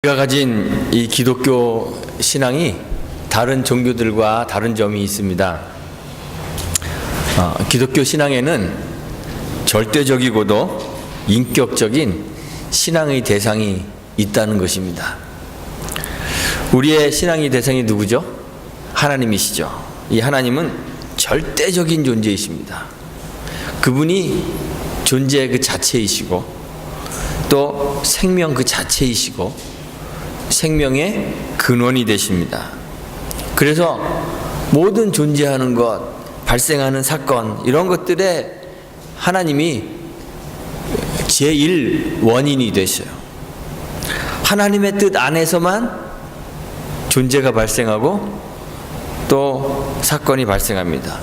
우리가 가진 이 기독교 신앙이 다른 종교들과 다른 점이 있습니다. 기독교 신앙에는 절대적이고도 인격적인 신앙의 대상이 있다는 것입니다. 우리의 신앙의 대상이 누구죠? 하나님이시죠. 이 하나님은 절대적인 존재이십니다. 그분이 존재 그 자체이시고 또 생명 그 자체이시고 생명의 근원이 되십니다. 그래서 모든 존재하는 것, 발생하는 사건 이런 것들에 하나님이 제1 원인이 되셔요. 하나님의 뜻 안에서만 존재가 발생하고 또 사건이 발생합니다.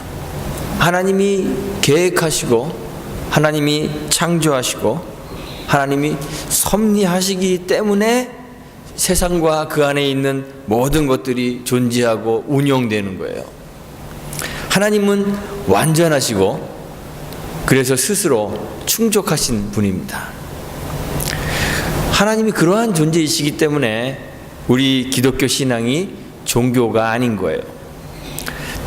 하나님이 계획하시고 하나님이 창조하시고 하나님이 섭리하시기 때문에 세상과 그 안에 있는 모든 것들이 존재하고 운영되는 거예요. 하나님은 완전하시고 그래서 스스로 충족하신 분입니다. 하나님이 그러한 존재이시기 때문에 우리 기독교 신앙이 종교가 아닌 거예요.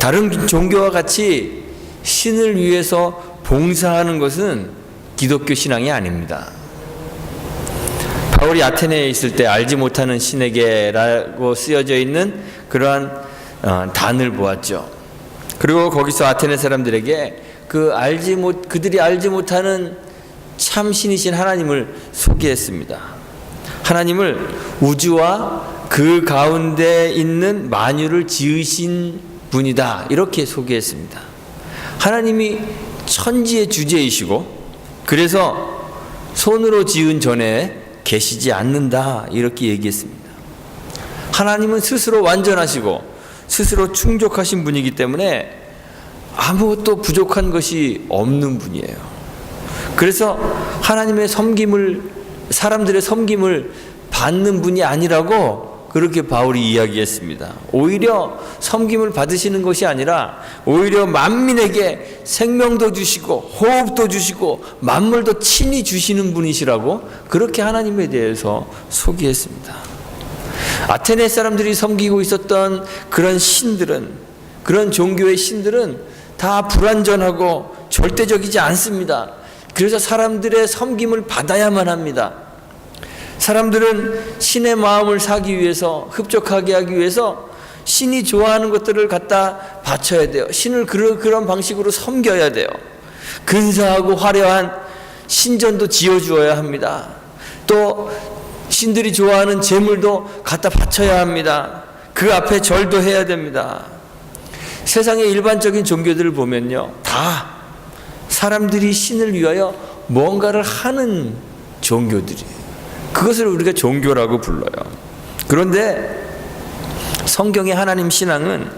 다른 종교와 같이 신을 위해서 봉사하는 것은 기독교 신앙이 아닙니다. 바울이 아테네에 있을 때 알지 못하는 신에게라고 쓰여져 있는 그러한 단을 보았죠. 그리고 거기서 아테네 사람들에게 그들이 알지 못하는 참 신이신 하나님을 소개했습니다. 하나님을 우주와 그 가운데 있는 만유를 지으신 분이다 이렇게 소개했습니다. 하나님이 천지의 주제이시고 그래서 손으로 지은 전에 계시지 않는다 이렇게 얘기했습니다. 하나님은 스스로 완전하시고 스스로 충족하신 분이기 때문에 아무것도 부족한 것이 없는 분이에요. 그래서 하나님의 섬김을 사람들의 섬김을 받는 분이 아니라고 그렇게 바울이 이야기했습니다. 오히려 섬김을 받으시는 것이 아니라 오히려 만민에게 생명도 주시고 호흡도 주시고 만물도 친히 주시는 분이시라고 그렇게 하나님에 대해서 소개했습니다. 아테네 사람들이 섬기고 있었던 그런 신들은, 그런 종교의 신들은 다 불완전하고 절대적이지 않습니다. 그래서 사람들의 섬김을 받아야만 합니다. 사람들은 신의 마음을 사기 위해서, 흡족하게 하기 위해서 신이 좋아하는 것들을 갖다 바쳐야 돼요. 신을 그런 방식으로 섬겨야 돼요. 근사하고 화려한 신전도 지어주어야 합니다. 또 신들이 좋아하는 제물도 갖다 바쳐야 합니다. 그 앞에 절도 해야 됩니다. 세상의 일반적인 종교들을 보면요, 다 사람들이 신을 위하여 뭔가를 하는 종교들이에요. 그것을 우리가 종교라고 불러요. 그런데 성경의 하나님 신앙은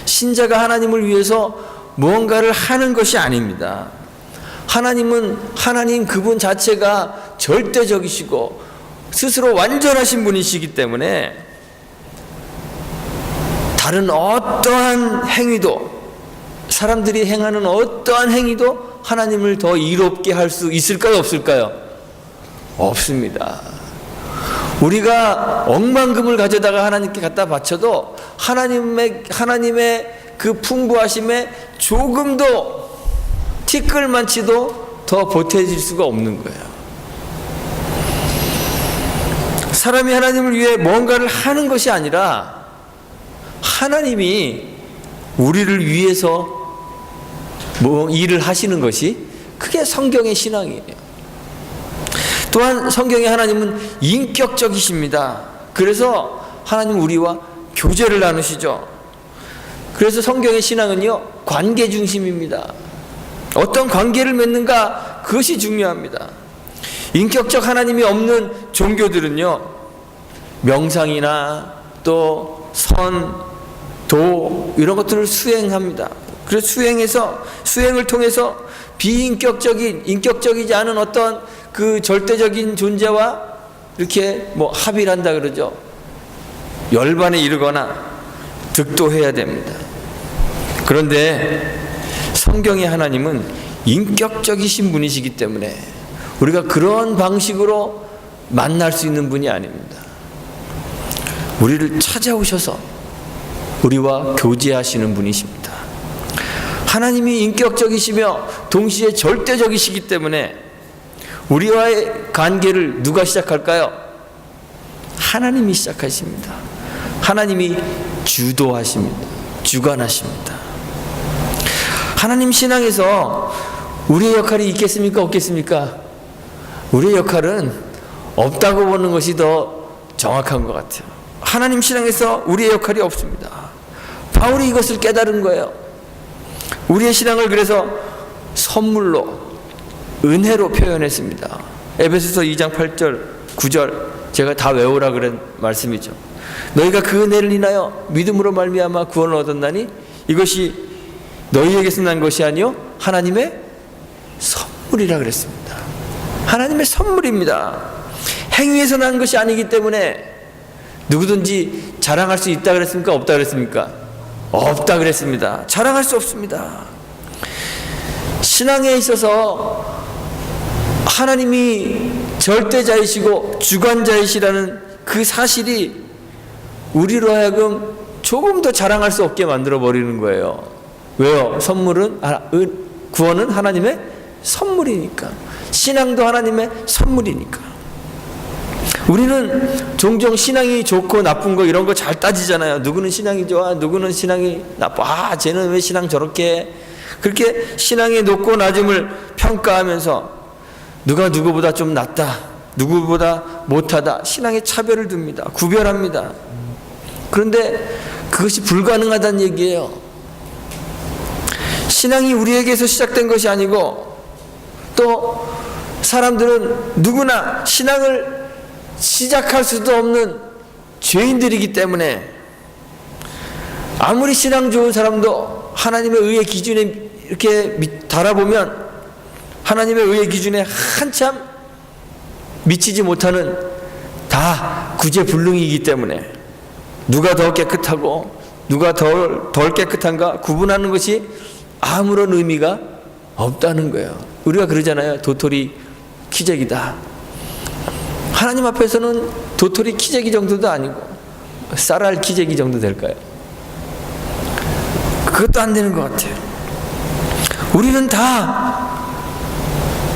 신자가 하나님을 위해서 무언가를 하는 것이 아닙니다. 하나님은 하나님 그분 자체가 절대적이시고 스스로 완전하신 분이시기 때문에 다른 어떠한 행위도, 사람들이 행하는 어떠한 행위도 하나님을 더 이롭게 할 수 있을까요, 없을까요? 없습니다. 우리가 억만금을 가져다가 하나님께 갖다 바쳐도 하나님의 그 풍부하심에 조금도 티끌만치도 더 보태질 수가 없는 거예요. 사람이 하나님을 위해 뭔가를 하는 것이 아니라 하나님이 우리를 위해서 일을 하시는 것이 그게 성경의 신앙이에요. 또한 성경의 하나님은 인격적이십니다. 그래서 하나님 우리와 교제를 나누시죠. 그래서 성경의 신앙은요, 관계 중심입니다. 어떤 관계를 맺는가, 그것이 중요합니다. 인격적 하나님이 없는 종교들은요, 명상이나 또 선, 도 이런 것들을 수행합니다. 그래서 수행을 통해서 인격적이지 않은 어떤 그 절대적인 존재와 이렇게 합의를 한다 그러죠. 열반에 이르거나 득도해야 됩니다. 그런데 성경의 하나님은 인격적이신 분이시기 때문에 우리가 그런 방식으로 만날 수 있는 분이 아닙니다. 우리를 찾아오셔서 우리와 교제하시는 분이십니다. 하나님이 인격적이시며 동시에 절대적이시기 때문에 우리와의 관계를 누가 시작할까요? 하나님이 시작하십니다. 하나님이 주도하십니다. 주관하십니다. 하나님 신앙에서 우리의 역할이 있겠습니까? 없겠습니까? 우리의 역할은 없다고 보는 것이 더 정확한 것 같아요. 하나님 신앙에서 우리의 역할이 없습니다. 바울이 이것을 깨달은 거예요. 우리의 신앙을 그래서 선물로, 은혜로 표현했습니다. 에베소서 2장 8절 9절 제가 다 외우라 그런 말씀이죠. 너희가 그 은혜를 인하여 믿음으로 말미암아 구원을 얻었나니 이것이 너희에게서 난 것이 아니요 하나님의 선물이라 그랬습니다. 하나님의 선물입니다. 행위에서 난 것이 아니기 때문에 누구든지 자랑할 수 있다 그랬습니까? 없다 그랬습니까? 없다 그랬습니다. 자랑할 수 없습니다. 신앙에 있어서 하나님이 절대자이시고 주관자이시라는 그 사실이 우리로 하여금 조금 더 자랑할 수 없게 만들어 버리는 거예요. 왜요? 구원은 하나님의 선물이니까. 신앙도 하나님의 선물이니까. 우리는 종종 신앙이 좋고 나쁜 거 이런 거 잘 따지잖아요. 누구는 신앙이 좋아, 누구는 신앙이 나빠. 쟤는 왜 신앙 저렇게 해? 그렇게 신앙의 높고 낮음을 평가하면서 누가 누구보다 좀 낫다, 누구보다 못하다, 신앙의 차별을 둡니다. 구별합니다. 그런데 그것이 불가능하다는 얘기예요. 신앙이 우리에게서 시작된 것이 아니고 또 사람들은 누구나 신앙을 시작할 수도 없는 죄인들이기 때문에 아무리 신앙 좋은 사람도 하나님의 의의 기준에 이렇게 달아보면 하나님의 의의 기준에 한참 미치지 못하는 다 구제불능이기 때문에 누가 더 깨끗하고 누가 덜 깨끗한가 구분하는 것이 아무런 의미가 없다는 거예요. 우리가 그러잖아요. 도토리 키재기다. 하나님 앞에서는 도토리 키재기 정도도 아니고 쌀알 키재기 정도 될까요? 그것도 안 되는 것 같아요. 우리는 다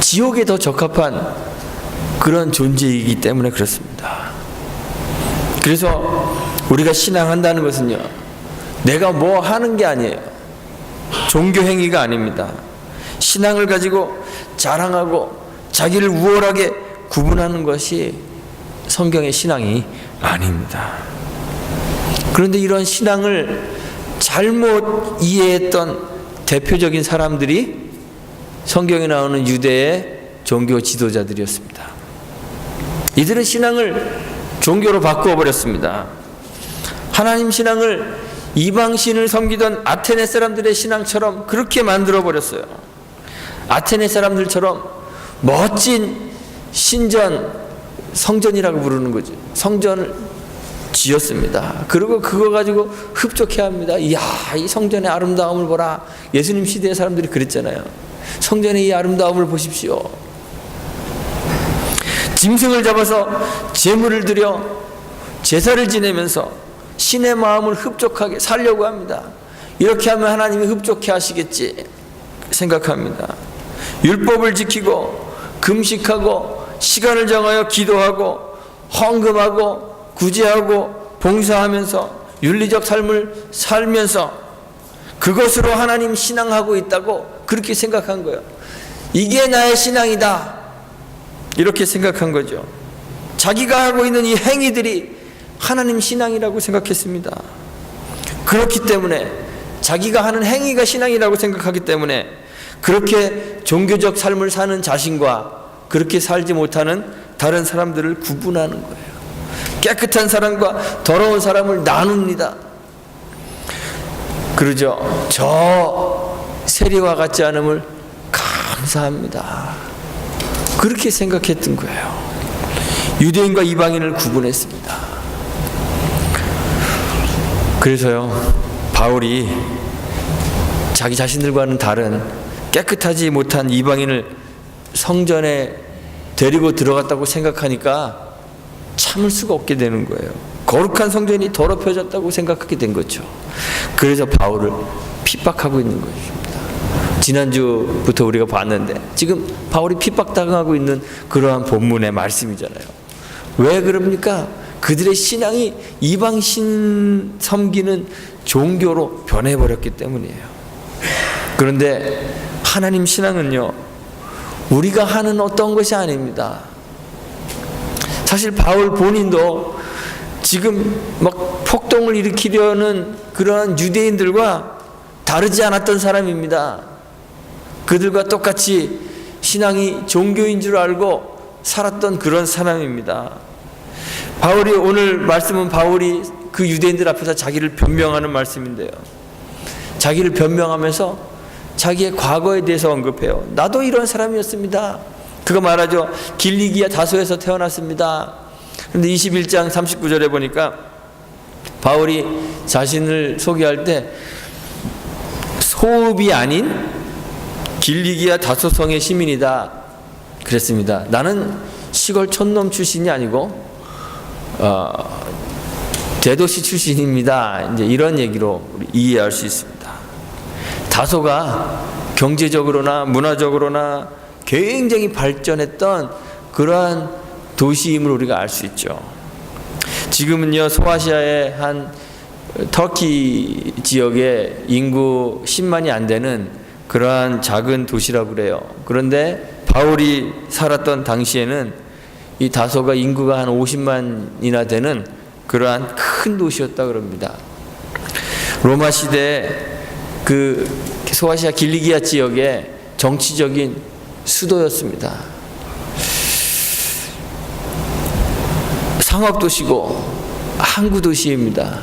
지옥에 더 적합한 그런 존재이기 때문에 그렇습니다. 그래서 우리가 신앙한다는 것은요, 내가 뭐 하는 게 아니에요. 종교 행위가 아닙니다. 신앙을 가지고 자랑하고 자기를 우월하게 구분하는 것이 성경의 신앙이 아닙니다. 그런데 이런 신앙을 잘못 이해했던 대표적인 사람들이 성경에 나오는 유대의 종교 지도자들이었습니다. 이들은 신앙을 종교로 바꾸어 버렸습니다. 하나님 신앙을 이방신을 섬기던 아테네 사람들의 신앙처럼 그렇게 만들어 버렸어요. 아테네 사람들처럼 멋진 신전, 성전이라고 부르는 거죠. 성전을 지었습니다. 그리고 그거 가지고 흡족해 합니다. 이야, 이 성전의 아름다움을 보라. 예수님 시대의 사람들이 그랬잖아요. 성전의 이 아름다움을 보십시오. 짐승을 잡아서 제물을 드려 제사를 지내면서 신의 마음을 흡족하게 살려고 합니다. 이렇게 하면 하나님이 흡족해 하시겠지 생각합니다. 율법을 지키고 금식하고 시간을 정하여 기도하고 헌금하고 구제하고 봉사하면서 윤리적 삶을 살면서 그것으로 하나님 신앙하고 있다고 그렇게 생각한 거예요. 이게 나의 신앙이다 이렇게 생각한 거죠. 자기가 하고 있는 이 행위들이 하나님 신앙이라고 생각했습니다. 그렇기 때문에 자기가 하는 행위가 신앙이라고 생각하기 때문에 그렇게 종교적 삶을 사는 자신과 그렇게 살지 못하는 다른 사람들을 구분하는 거예요. 깨끗한 사람과 더러운 사람을 나눕니다. 그러죠. 저 세리와 같지 않음을 감사합니다. 그렇게 생각했던 거예요. 유대인과 이방인을 구분했습니다. 그래서요, 바울이 자기 자신들과는 다른 깨끗하지 못한 이방인을 성전에 데리고 들어갔다고 생각하니까 참을 수가 없게 되는 거예요. 거룩한 성전이 더럽혀졌다고 생각하게 된 거죠. 그래서 바울을 핍박하고 있는 것입니다. 지난주부터 우리가 봤는데 지금 바울이 핍박당하고 있는 그러한 본문의 말씀이잖아요. 왜 그럽니까? 그들의 신앙이 이방신 섬기는 종교로 변해버렸기 때문이에요. 그런데 하나님 신앙은요, 우리가 하는 어떤 것이 아닙니다. 사실 바울 본인도 지금 막 폭동을 일으키려는 그러한 유대인들과 다르지 않았던 사람입니다. 그들과 똑같이 신앙이 종교인 줄 알고 살았던 그런 사람입니다. 바울이 오늘 말씀은 바울이 그 유대인들 앞에서 자기를 변명하는 말씀인데요. 자기를 변명하면서 자기의 과거에 대해서 언급해요. 나도 이런 사람이었습니다. 그거 말하죠. 길리기아 다소에서 태어났습니다. 그런데 21장 39절에 보니까 바울이 자신을 소개할 때 소읍이 아닌 길리기아 다소성의 시민이다 그랬습니다. 나는 시골 촌놈 출신이 아니고 대도시 출신입니다. 이제 이런 얘기로 이해할 수 있습니다. 다소가 경제적으로나 문화적으로나 굉장히 발전했던 그러한 도시임을 우리가 알 수 있죠. 지금은요, 소아시아의 한 터키 지역에 인구 10만이 안 되는 그러한 작은 도시라고 그래요. 그런데 바울이 살았던 당시에는 이 다소가 인구가 한 50만이나 되는 그러한 큰 도시였다 그럽니다. 로마 시대에 그 소아시아 길리기아 지역의 정치적인 수도였습니다. 상업도시고 항구도시입니다.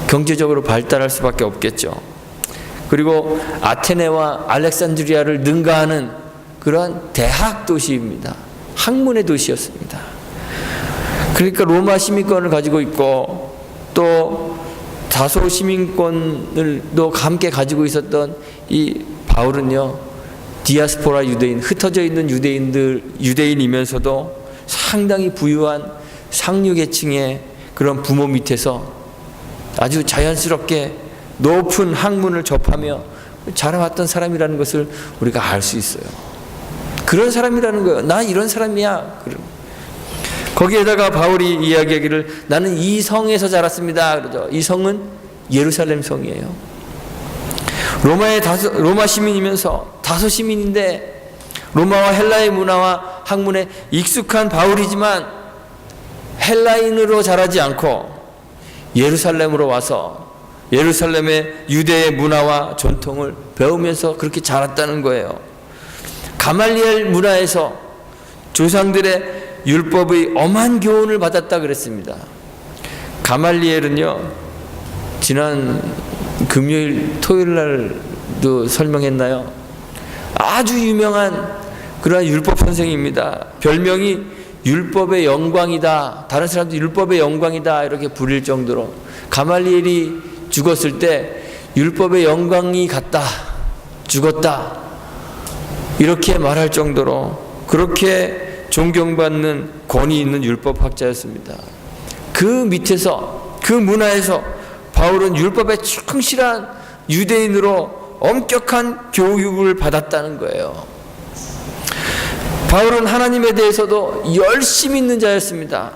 경제적으로 발달할 수밖에 없겠죠. 그리고 아테네와 알렉산드리아를 능가하는 그러한 대학 도시입니다. 학문의 도시였습니다. 그러니까 로마 시민권을 가지고 있고 또 다소 시민권을도 함께 가지고 있었던 이 바울은요, 디아스포라 유대인, 흩어져 있는 유대인이면서도 상당히 부유한 상류계층의 그런 부모 밑에서 아주 자연스럽게 높은 학문을 접하며 자라왔던 사람이라는 것을 우리가 알 수 있어요. 그런 사람이라는 거예요. 나 이런 사람이야. 거기에다가 바울이 이야기하기를 나는 이 성에서 자랐습니다. 그러죠. 이 성은 예루살렘 성이에요. 로마 시민이면서 다소 시민인데 로마와 헬라의 문화와 학문에 익숙한 바울이지만 헬라인으로 자라지 않고 예루살렘으로 와서 예루살렘의 유대의 문화와 전통을 배우면서 그렇게 자랐다는 거예요. 가말리엘 문화에서 조상들의 율법의 엄한 교훈을 받았다 그랬습니다. 가말리엘은요, 지난 금요일 토요일 날도 설명했나요? 아주 유명한 그러한 율법 선생입니다. 별명이 율법의 영광이다. 다른 사람도 율법의 영광이다 이렇게 부릴 정도로 가말리엘이 죽었을 때 율법의 영광이 갔다, 죽었다 이렇게 말할 정도로 그렇게 존경받는 권위 있는 율법학자였습니다. 그 밑에서 그 문화에서 바울은 율법에 충실한 유대인으로 엄격한 교육을 받았다는 거예요. 바울은 하나님에 대해서도 열심히 있는 자였습니다.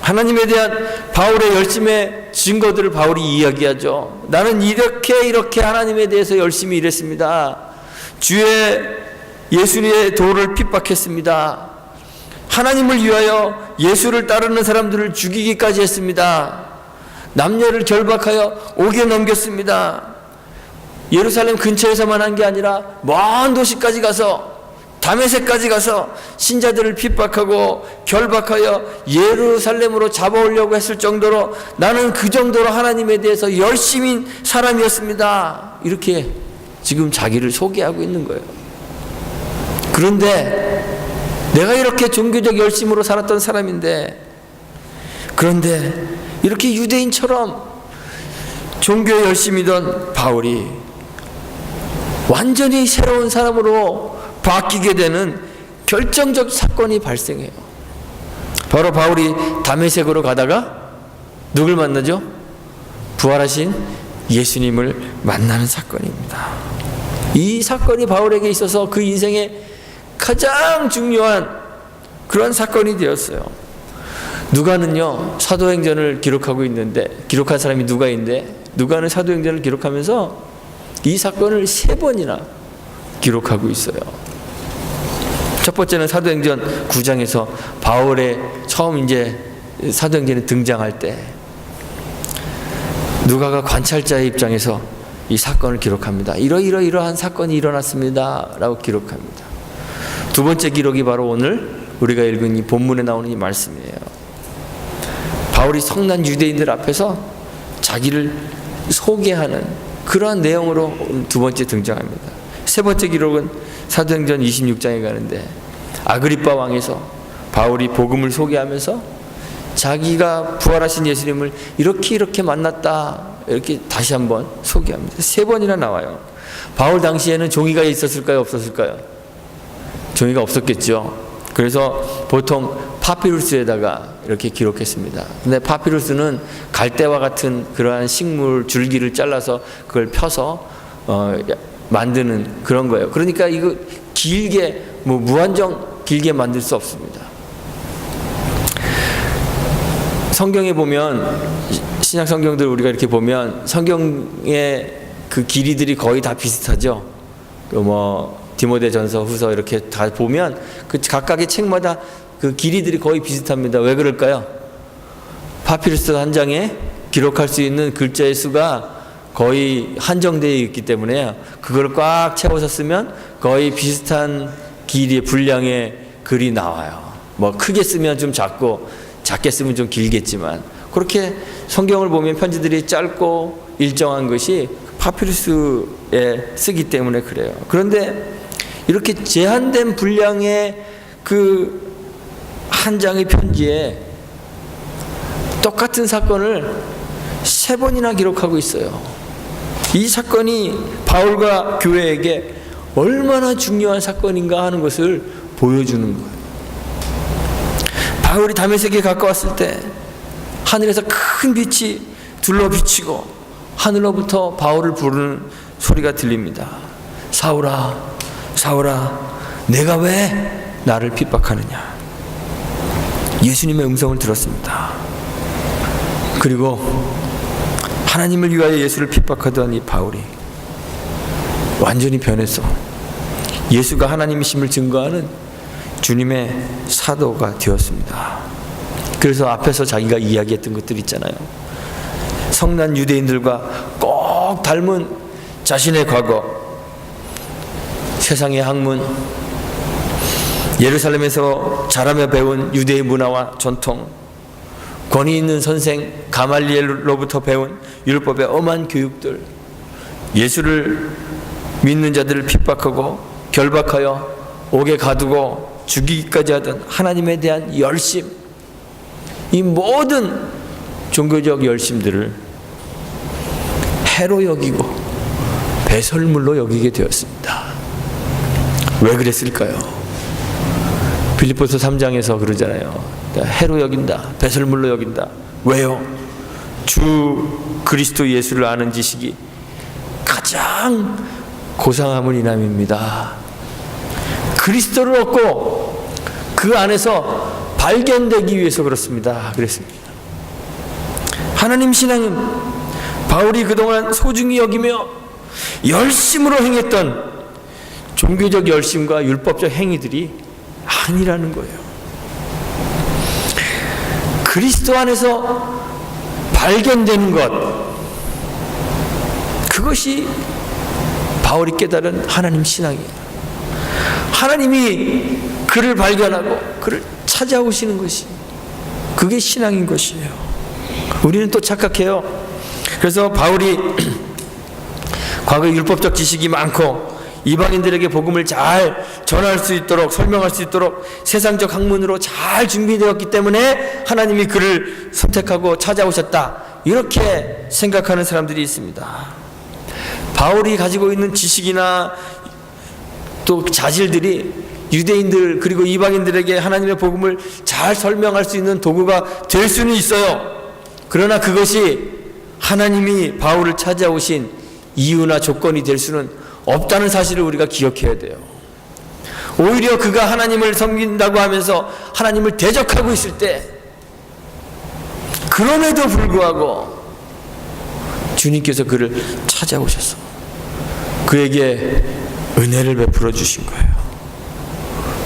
하나님에 대한 바울의 열심의 증거들을 바울이 이야기하죠. 나는 이렇게 하나님에 대해서 열심히 일했습니다. 주의 예수의 도를 핍박했습니다. 하나님을 위하여 예수를 따르는 사람들을 죽이기까지 했습니다. 남녀를 결박하여 옥에 넘겼습니다. 예루살렘 근처에서만 한 게 아니라 먼 도시까지 가서 다메섹까지 가서 신자들을 핍박하고 결박하여 예루살렘으로 잡아오려고 했을 정도로 나는 그 정도로 하나님에 대해서 열심인 사람이었습니다. 이렇게 지금 자기를 소개하고 있는 거예요. 그런데 내가 이렇게 종교적 열심으로 살았던 사람인데, 그런데 이렇게 유대인처럼 종교에 열심이던 바울이 완전히 새로운 사람으로 바뀌게 되는 결정적 사건이 발생해요. 바로 바울이 다메섹으로 가다가 누굴 만나죠? 부활하신 예수님을 만나는 사건입니다. 이 사건이 바울에게 있어서 그 인생의 가장 중요한 그런 사건이 되었어요. 누가는요, 사도행전을 기록하고 있는데, 기록한 사람이 누가인데, 누가는 사도행전을 기록하면서 이 사건을 3번이나 기록하고 있어요. 첫 번째는 사도행전 9장에서 바울의 처음 이제 사도행전에 등장할 때 누가가 관찰자의 입장에서 이 사건을 기록합니다. 이러한 사건이 일어났습니다 라고 기록합니다. 두 번째 기록이 바로 오늘 우리가 읽은 이 본문에 나오는 이 말씀이에요. 바울이 성난 유대인들 앞에서 자기를 소개하는 그러한 내용으로 두 번째 등장합니다. 세 번째 기록은 사도행전 26장에 가는데 아그리빠 왕에서 바울이 복음을 소개하면서 자기가 부활하신 예수님을 이렇게 만났다, 이렇게 다시 한번 소개합니다. 3번이나 나와요. 바울 당시에는 종이가 있었을까요? 없었을까요? 종이가 없었겠죠. 그래서 보통 파피루스에다가 이렇게 기록했습니다. 근데 파피루스는 갈대와 같은 그러한 식물 줄기를 잘라서 그걸 펴서 만드는 그런 거예요. 그러니까 이거 길게 무한정 길게 만들 수 없습니다. 성경에 보면, 신약 성경들 우리가 이렇게 보면 성경의 그 길이들이 거의 다 비슷하죠. 디모데전서, 후서 이렇게 다 보면 그 각각의 책마다 그 길이들이 거의 비슷합니다. 왜 그럴까요? 파피루스 한 장에 기록할 수 있는 글자의 수가 거의 한정되어 있기 때문에 그걸 꽉 채워서 쓰면 거의 비슷한 길이의 분량의 글이 나와요. 크게 쓰면 좀 작고 작게 쓰면 좀 길겠지만, 그렇게 성경을 보면 편지들이 짧고 일정한 것이 파피루스에 쓰기 때문에 그래요. 그런데 이렇게 제한된 분량의 그 한 장의 편지에 똑같은 사건을 3번이나 기록하고 있어요. 이 사건이 바울과 교회에게 얼마나 중요한 사건인가 하는 것을 보여주는 거예요. 바울이 다메섹에 가까웠을 때 하늘에서 큰 빛이 둘러 비치고 하늘로부터 바울을 부르는 소리가 들립니다. 사울아, 사울아, 내가 왜 나를 핍박하느냐. 예수님의 음성을 들었습니다. 그리고 하나님을 위하여 예수를 핍박하던 이 바울이 완전히 변해서 예수가 하나님이심을 증거하는 주님의 사도가 되었습니다. 그래서 앞에서 자기가 이야기했던 것들 있잖아요. 성난 유대인들과 꼭 닮은 자신의 과거, 세상의 학문, 예루살렘에서 자라며 배운 유대의 문화와 전통, 권위 있는 선생 가말리엘로부터 배운 율법의 엄한 교육들, 예수를 믿는 자들을 핍박하고 결박하여 옥에 가두고 죽이기까지 하던 하나님에 대한 열심, 이 모든 종교적 열심들을 해로 여기고 배설물로 여기게 되었습니다. 왜 그랬을까요? 빌립보서 3장에서 그러잖아요. 해로 여긴다, 배설물로 여긴다. 왜요? 주 그리스도 예수를 아는 지식이 가장 고상함을 인함입니다. 그리스도를 얻고 그 안에서 발견되기 위해서 그렇습니다. 그랬습니다. 하나님 신앙은 바울이 그동안 소중히 여기며 열심으로 행했던 종교적 열심과 율법적 행위들이 아니라는 거예요. 그리스도 안에서 발견되는 것, 그것이 바울이 깨달은 하나님 신앙이에요. 하나님이 그를 발견하고 그를 찾아오시는 것이, 그게 신앙인 것이에요. 우리는 또 착각해요. 그래서 바울이 과거 율법적 지식이 많고 이방인들에게 복음을 잘 전할 수 있도록, 설명할 수 있도록 세상적 학문으로 잘 준비되었기 때문에 하나님이 그를 선택하고 찾아오셨다, 이렇게 생각하는 사람들이 있습니다. 바울이 가지고 있는 지식이나 또 자질들이 유대인들 그리고 이방인들에게 하나님의 복음을 잘 설명할 수 있는 도구가 될 수는 있어요. 그러나 그것이 하나님이 바울을 찾아오신 이유나 조건이 될 수는 없다는 사실을 우리가 기억해야 돼요. 오히려 그가 하나님을 섬긴다고 하면서 하나님을 대적하고 있을 때, 그럼에도 불구하고 주님께서 그를 찾아오셔서 그에게 은혜를 베풀어 주신 거예요.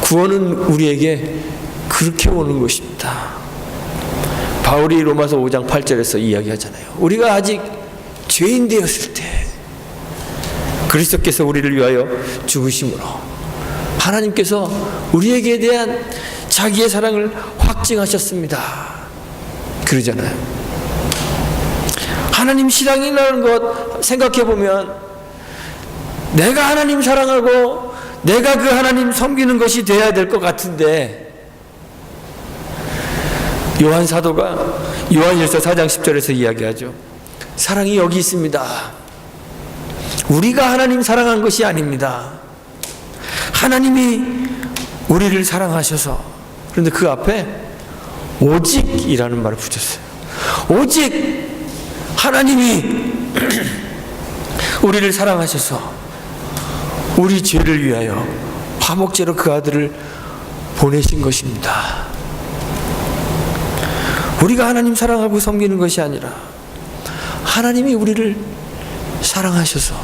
구원은 우리에게 그렇게 오는 것입니다. 바울이 로마서 5장 8절에서 이야기하잖아요. 우리가 아직 죄인 되었을 때 그리스도께서 우리를 위하여 죽으심으로 하나님께서 우리에게 대한 자기의 사랑을 확증하셨습니다. 그러잖아요. 하나님 사랑이라는 것 생각해 보면 내가 하나님 사랑하고 내가 그 하나님 섬기는 것이 돼야 될 것 같은데, 요한 사도가 요한일서 4장 10절에서 이야기하죠. 사랑이 여기 있습니다. 우리가 하나님 사랑한 것이 아닙니다. 하나님이 우리를 사랑하셔서, 그런데 그 앞에 오직이라는 말을 붙였어요. 오직 하나님이 우리를 사랑하셔서 우리 죄를 위하여 화목제로 그 아들을 보내신 것입니다. 우리가 하나님 사랑하고 섬기는 것이 아니라 하나님이 우리를 사랑하셔서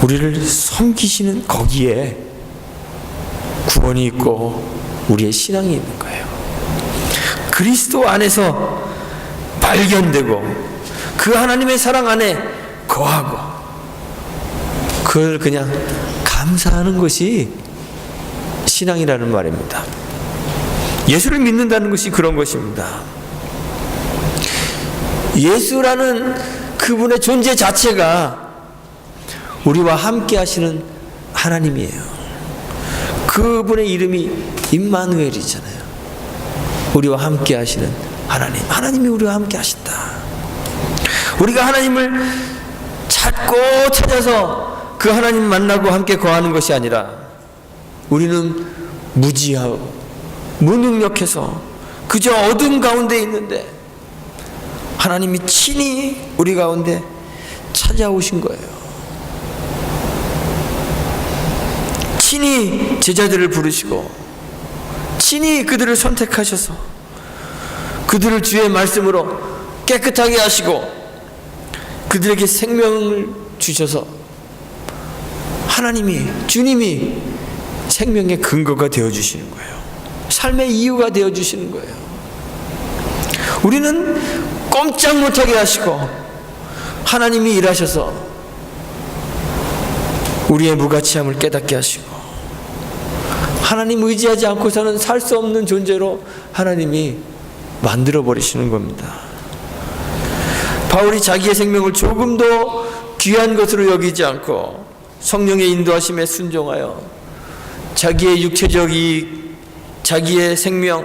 우리를 섬기시는 거기에 구원이 있고 우리의 신앙이 있는 거예요. 그리스도 안에서 발견되고 그 하나님의 사랑 안에 거하고 그걸 그냥 감사하는 것이 신앙이라는 말입니다. 예수를 믿는다는 것이 그런 것입니다. 예수라는 그분의 존재 자체가 우리와 함께 하시는 하나님이에요. 그분의 이름이 임마누엘이잖아요. 우리와 함께 하시는 하나님. 하나님이 우리와 함께 하신다. 우리가 하나님을 찾고 찾아서 그 하나님 만나고 함께 거하는 것이 아니라 우리는 무지하고 무능력해서 그저 어둠 가운데 있는데 하나님이 친히 우리 가운데 찾아오신 거예요. 친히 제자들을 부르시고 친히 그들을 선택하셔서 그들을 주의 말씀으로 깨끗하게 하시고 그들에게 생명을 주셔서 하나님이, 주님이 생명의 근거가 되어주시는 거예요. 삶의 이유가 되어주시는 거예요. 우리는 꼼짝 못하게 하시고 하나님이 일하셔서 우리의 무가치함을 깨닫게 하시고 하나님 의지하지 않고서는 살 수 없는 존재로 하나님이 만들어버리시는 겁니다. 바울이 자기의 생명을 조금도 귀한 것으로 여기지 않고 성령의 인도하심에 순종하여 자기의 육체적 이익, 자기의 생명,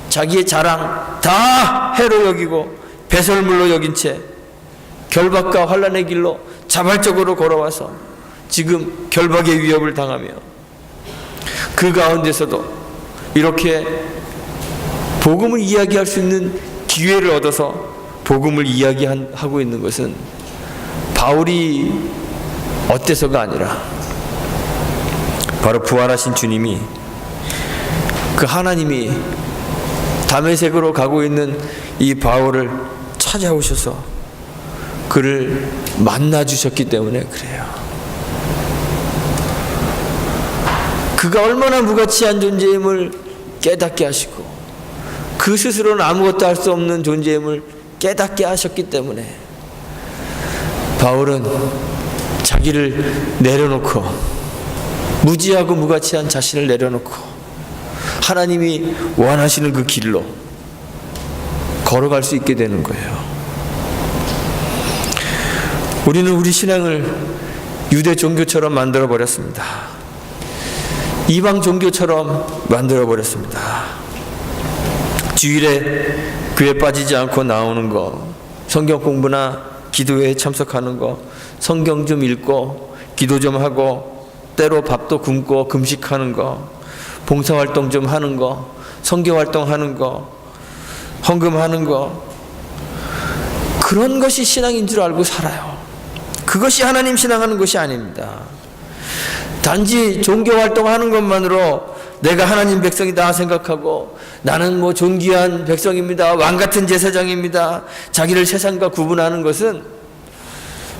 자기의 자랑 다 해로 여기고 배설물로 여긴 채 결박과 환난의 길로 자발적으로 걸어와서 지금 결박의 위협을 당하며 그 가운데서도 이렇게 복음을 이야기할 수 있는 기회를 얻어서 복음을 이야기하고 있는 것은 바울이 어때서가 아니라 바로 부활하신 주님이, 그 하나님이 다메섹으로 가고 있는 이 바울을 찾아오셔서 그를 만나 주셨기 때문에 그래요. 그가 얼마나 무가치한 존재임을 깨닫게 하시고 그 스스로는 아무것도 할 수 없는 존재임을 깨닫게 하셨기 때문에 바울은 자기를 내려놓고, 무지하고 무가치한 자신을 내려놓고 하나님이 원하시는 그 길로 걸어갈 수 있게 되는 거예요. 우리는 우리 신앙을 유대 종교처럼 만들어 버렸습니다. 이방 종교처럼 만들어 버렸습니다. 주일에 교회 빠지지 않고 나오는 거, 성경 공부나 기도회에 참석하는 거, 성경 좀 읽고 기도 좀 하고 때로 밥도 굶고 금식하는 거, 봉사활동 좀 하는 거, 선교활동 하는 거, 헌금하는 거, 그런 것이 신앙인 줄 알고 살아요. 그것이 하나님 신앙하는 것이 아닙니다. 단지 종교 활동하는 것만으로 내가 하나님 백성이다 생각하고, 나는 뭐 존귀한 백성입니다, 왕같은 제사장입니다, 자기를 세상과 구분하는 것은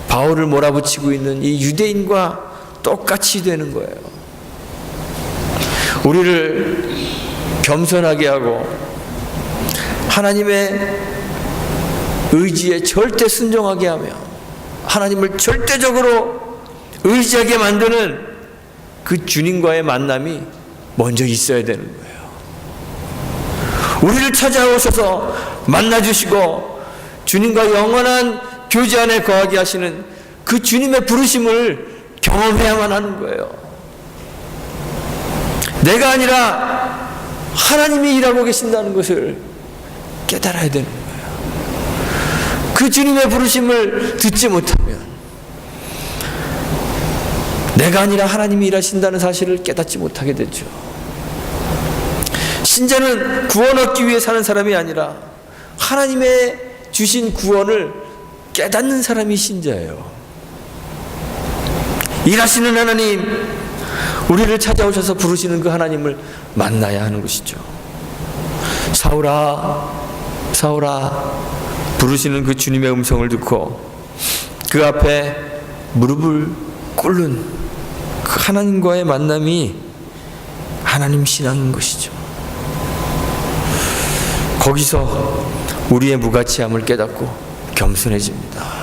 바울을 몰아붙이고 있는 이 유대인과 똑같이 되는 거예요. 우리를 겸손하게 하고 하나님의 의지에 절대 순종하게 하며 하나님을 절대적으로 의지하게 만드는 그 주님과의 만남이 먼저 있어야 되는 거예요. 우리를 찾아오셔서 만나주시고 주님과 영원한 교제 안에 거하게 하시는 그 주님의 부르심을 경험해야만 하는 거예요. 내가 아니라 하나님이 일하고 계신다는 것을 깨달아야 되는 거예요. 그 주님의 부르심을 듣지 못하면 내가 아니라 하나님이 일하신다는 사실을 깨닫지 못하게 되죠. 신자는 구원 얻기 위해 사는 사람이 아니라 하나님의 주신 구원을 깨닫는 사람이 신자예요. 일하시는 하나님, 우리를 찾아오셔서 부르시는 그 하나님을 만나야 하는 것이죠. 사울아, 사울아 부르시는 그 주님의 음성을 듣고 그 앞에 무릎을 꿇는 그 하나님과의 만남이 하나님 신앙인 것이죠. 거기서 우리의 무가치함을 깨닫고 겸손해집니다.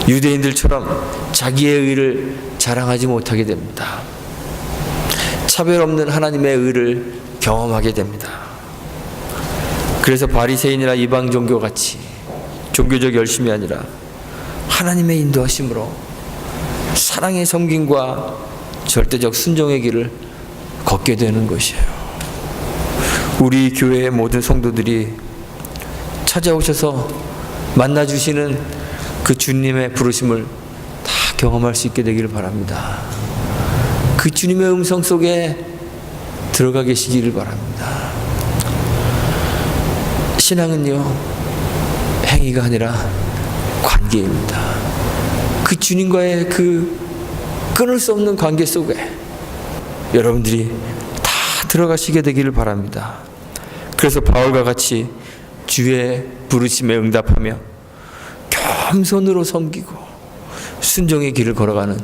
유대인들처럼 자기의 의를 자랑하지 못하게 됩니다. 차별 없는 하나님의 의를 경험하게 됩니다. 그래서 바리새인이나 이방 종교같이 종교적 열심이 아니라 하나님의 인도하심으로 사랑의 섬김과 절대적 순종의 길을 걷게 되는 것이에요. 우리 교회의 모든 성도들이 찾아오셔서 만나주시는 그 주님의 부르심을 다 경험할 수 있게 되기를 바랍니다. 그 주님의 음성 속에 들어가 계시기를 바랍니다. 신앙은요, 행위가 아니라 관계입니다. 그 주님과의 그 끊을 수 없는 관계 속에 여러분들이 다 들어가시게 되기를 바랍니다. 그래서 바울과 같이 주의 부르심에 응답하며 겸손으로 섬기고 순종의 길을 걸어가는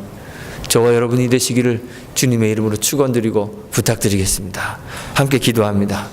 저와 여러분이 되시기를 주님의 이름으로 축원드리고 부탁드리겠습니다. 함께 기도합니다.